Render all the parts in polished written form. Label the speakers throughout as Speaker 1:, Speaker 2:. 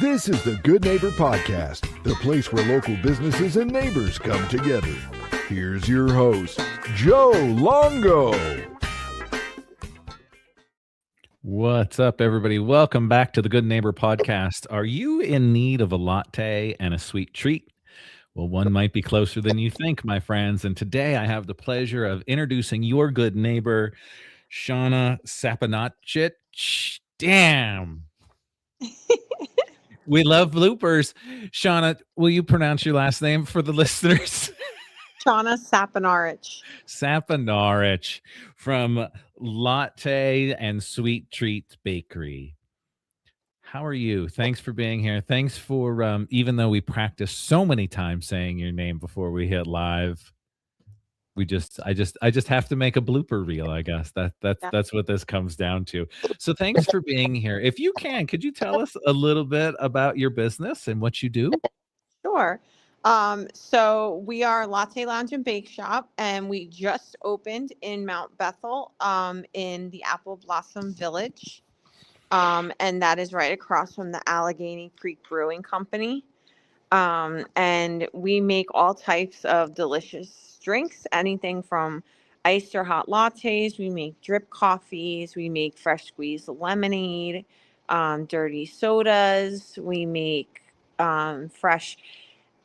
Speaker 1: This is the Good Neighbor Podcast, the place where local businesses and neighbors come together. Here's your host, Joe Longo.
Speaker 2: What's up, everybody? Welcome back to the Good Neighbor Podcast. Are you in need of a latte and a sweet treat? Well, one might be closer than you think, my friends. And today I have the pleasure of introducing your good neighbor, Seana Sapunarich. Damn. We love bloopers. Seana, will you pronounce your last name for the listeners?
Speaker 3: Shauna Sapunarich.
Speaker 2: Sapunarich from Latte and Sweet Treats Bakery. How are you? Thanks for being here. Thanks for even though we practiced so many times saying your name before we hit live, I just have to make a blooper reel, I guess. That's what this comes down to. So thanks for being here. If you can, could you tell us a little bit about your business and what you do?
Speaker 3: Sure. So we are Latte Lounge and Bake Shop, and we just opened in Mount Bethel, in the Apple Blossom Village. And that is right across from the Allegheny Creek Brewing Company. And we make all types of delicious drinks, anything from iced or hot lattes. We make drip coffees. We make fresh squeezed lemonade, dirty sodas. We make fresh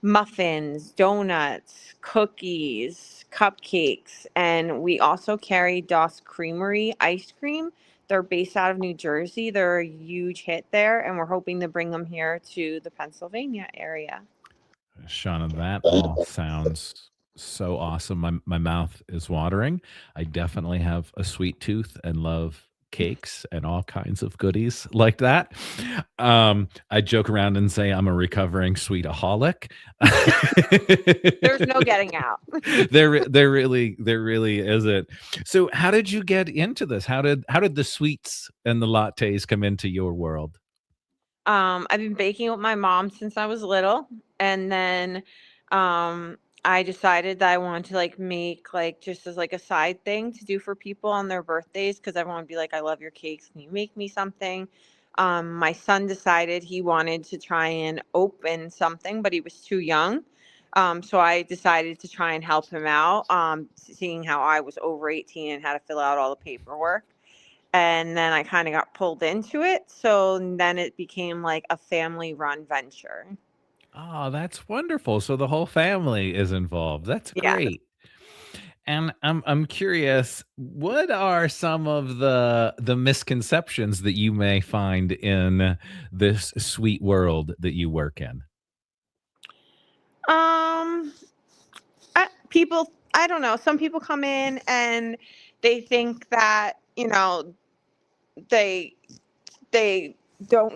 Speaker 3: muffins, donuts, cookies, cupcakes, and we also carry Doss Creamery ice cream. They're based out of New Jersey. They're a huge hit there, and we're hoping to bring them here to the Pennsylvania area.
Speaker 2: Shauna, that all sounds so awesome. My mouth is watering. I definitely have a sweet tooth and love cakes and all kinds of goodies like that. I joke around and say I'm a recovering sweetaholic.
Speaker 3: There's no getting out.
Speaker 2: There really isn't. So how did you get into this? How did the sweets and the lattes come into your world?
Speaker 3: I've been baking with my mom since I was little, and then I decided that I wanted to make just as a side thing to do for people on their birthdays, because everyone would be like, "I love your cakes. Can you make me something?" My son decided he wanted to try and open something, but he was too young. So I decided to try and help him out, seeing how I was over 18 and had to fill out all the paperwork. And then I kind of got pulled into it. So then it became like a family run venture.
Speaker 2: Oh, that's wonderful. So the whole family is involved. That's
Speaker 3: Yeah.
Speaker 2: great. And I'm curious, what are some of the misconceptions that you may find in this sweet world that you work in?
Speaker 3: I don't know. Some people come in and they think that, they they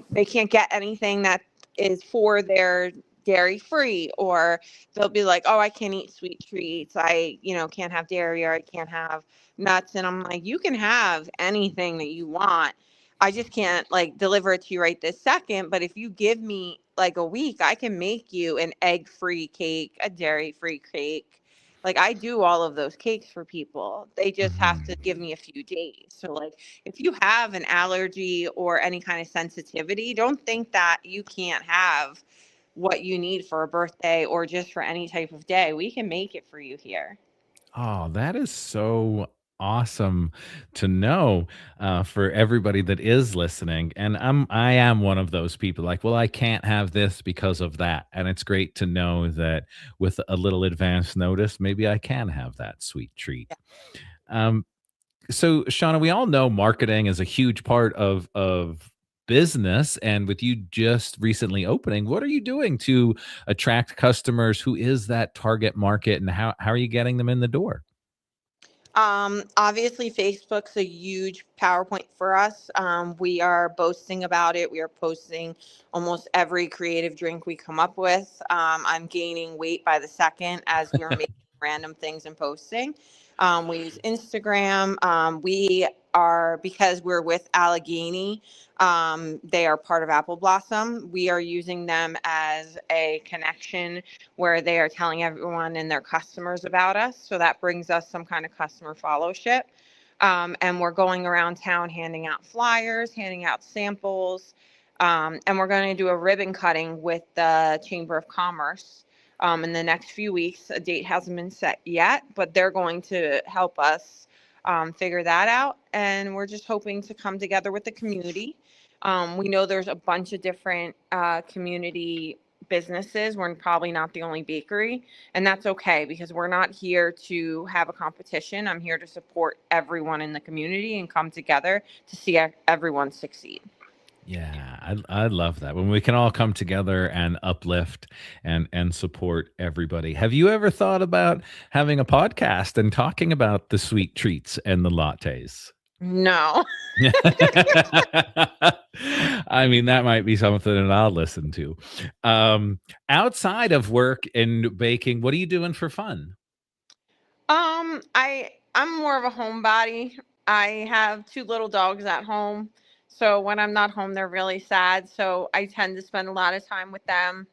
Speaker 3: they can't get anything that is for their dairy free, or they'll be like, "Oh, I can't eat sweet treats. I can't have dairy, or I can't have nuts." And I'm like, "You can have anything that you want. I just can't deliver it to you right this second, but if you give me a week, I can make you an egg free cake, a dairy free cake." I do all of those cakes for people. They just have to give me a few days. So if you have an allergy or any kind of sensitivity, don't think that you can't have what you need for a birthday or just for any type of day. We can make it for you here.
Speaker 2: Oh, that is so awesome to know, for everybody that is listening. And I am one of those people like, well, I can't have this because of that. And it's great to know that with a little advance notice, maybe I can have that sweet treat. Um, so Shauna, we all know marketing is a huge part of business, and with you just recently opening, what are you doing to attract customers? Who is that target market, and how are you getting them in the door?
Speaker 3: Obviously Facebook's a huge PowerPoint for us. We are boasting about it. We are posting almost every creative drink we come up with. I'm gaining weight by the second as we're making random things and posting. We use Instagram. Because we're with Allegheny, they are part of Apple Blossom. We are using them as a connection where they are telling everyone and their customers about us. So that brings us some kind of customer fellowship. And we're going around town handing out flyers, handing out samples. And we're going to do a ribbon cutting with the Chamber of Commerce in the next few weeks. A date hasn't been set yet, but they're going to help us figure that out. And we're just hoping to come together with the community. We know there's a bunch of different community businesses. We're probably not the only bakery, and that's okay because we're not here to have a competition. I'm here to support everyone in the community and come together to see everyone succeed.
Speaker 2: Yeah, I love that when we can all come together and uplift and support everybody. Have you ever thought about having a podcast and talking about the sweet treats and the lattes?
Speaker 3: No.
Speaker 2: I mean, that might be something that I'll listen to. Outside of work and baking, what are you doing for fun?
Speaker 3: I'm more of a homebody. I have 2 little dogs at home. So when I'm not home, they're really sad. So I tend to spend a lot of time with them.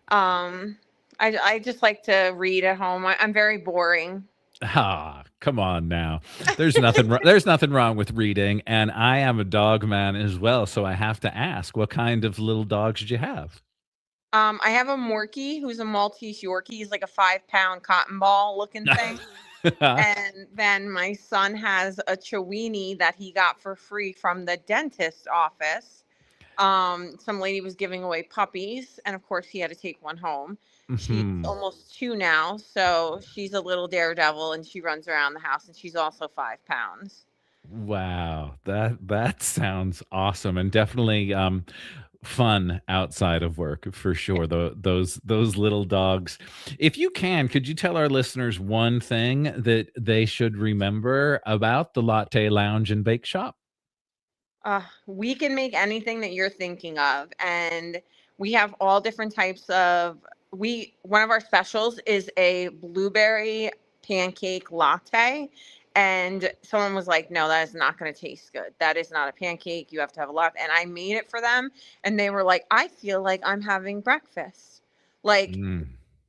Speaker 3: I just like to read at home. I'm very boring.
Speaker 2: Ah, come on now. There's nothing wrong with reading, and I am a dog man as well, so I have to ask, what kind of little dogs did you have?
Speaker 3: I have a Morkie who's a Maltese Yorkie. He's like a 5-pound cotton ball looking thing. And then my son has a Chiweenie that he got for free from the dentist's office. Some lady was giving away puppies, and of course he had to take one home. She's almost 2 now, so she's a little daredevil, and she runs around the house, and she's also 5 pounds.
Speaker 2: Wow, that sounds awesome, and definitely fun outside of work for sure. Those little dogs. If you can, could you tell our listeners one thing that they should remember about the Latte Lounge and Bake Shop?
Speaker 3: We can make anything that you're thinking of, and we have all different types of. One of our specials is a blueberry pancake latte. And someone was like, no, that is not going to taste good. That is not a pancake. You have to have a latte. And I made it for them. And they were like, I feel like I'm having breakfast. Like,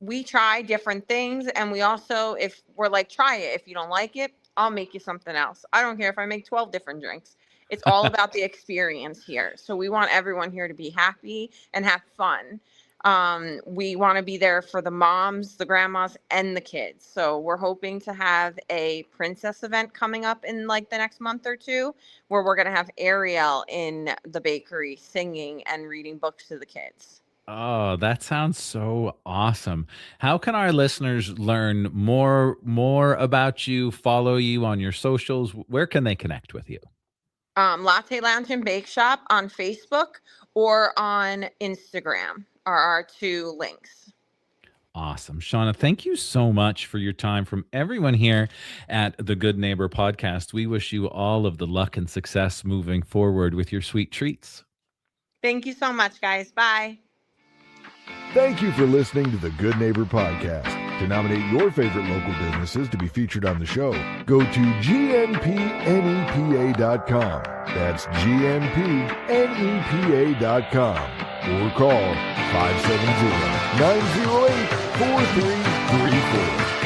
Speaker 3: we try different things. And we also, if we're like, try it. If you don't like it, I'll make you something else. I don't care if I make 12 different drinks. It's all about the experience here. So we want everyone here to be happy and have fun. We want to be there for the moms, the grandmas, and the kids. So we're hoping to have a princess event coming up in like the next month or 2, where we're going to have Ariel in the bakery singing and reading books to the kids.
Speaker 2: Oh, that sounds so awesome. How can our listeners learn more about you, follow you on your socials? Where can they connect with you?
Speaker 3: Latte Lounge and Bake Shop on Facebook or on Instagram are our 2 links.
Speaker 2: Awesome. Shauna, thank you so much for your time. From everyone here at the Good Neighbor Podcast, we wish you all of the luck and success moving forward with your sweet treats.
Speaker 3: Thank you so much, guys. Bye.
Speaker 1: Thank you for listening to the Good Neighbor Podcast. To nominate your favorite local businesses to be featured on the show, go to gnpnepa.com. That's gnpnepa.com. Or call 570-908-4334.